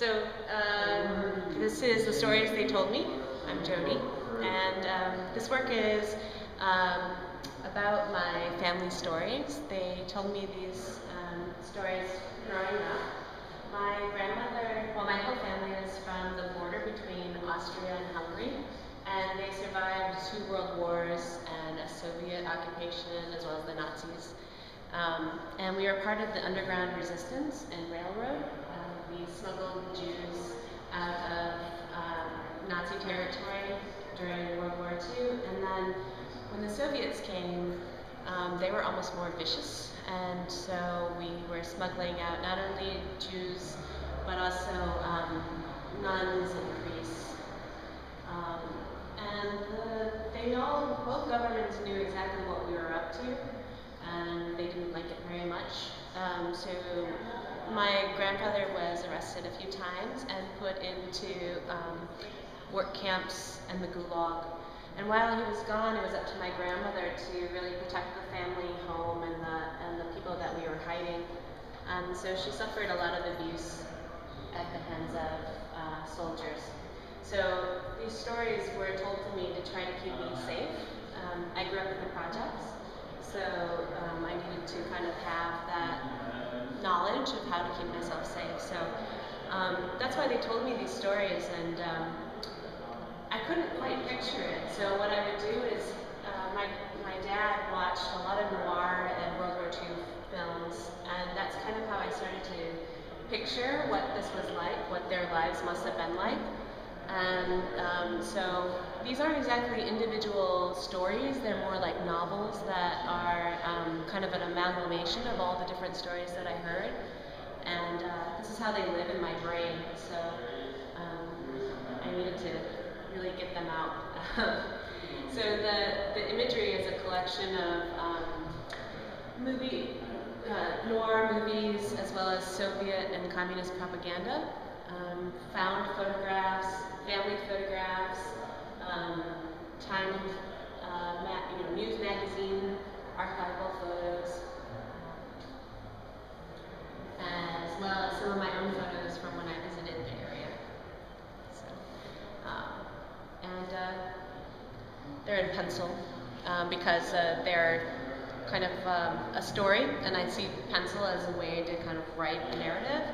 So this is the stories they told me. I'm Jody, and this work is about my family stories. They told me these stories growing up. My grandmother, well, my whole family is from the border between Austria and Hungary, and they survived 2 world wars and a Soviet occupation as well as the Nazis. And we were part of the underground resistance and railroad. We smuggled Jews out of Nazi territory during World War II, and then when the Soviets came, they were almost more vicious, and so we were smuggling out not only Jews, but also nuns and priests. Both governments knew exactly what we were up to, and they didn't like it very much. So my grandfather was arrested a few times and put into work camps and the Gulag. And while he was gone, it was up to my grandmother to really protect the family home and the people that we were hiding. So she suffered a lot of abuse at the hands of soldiers. So these stories were told to me to try to keep me safe. I grew up in the projects, so I needed to kind of have that knowledge of how to keep myself safe. So that's why they told me these stories, and I couldn't quite picture it. So what I would do is, my dad watched a lot of noir and World War II films, and that's kind of how I started to picture what this was like, what their lives must have been like. And so these aren't exactly individual stories, they're more like novels that are kind of an amalgamation of all the different stories that I heard. And this is how they live in my brain, so I needed to really get them out. So the imagery is a collection of noir movies, as well as Soviet and communist propaganda, found photographs, family photographs, timed news magazine, archival photos, as well as some of my own photos from when I visited the area. So, they're in pencil because they're kind of a story, and I see pencil as a way to kind of write a narrative.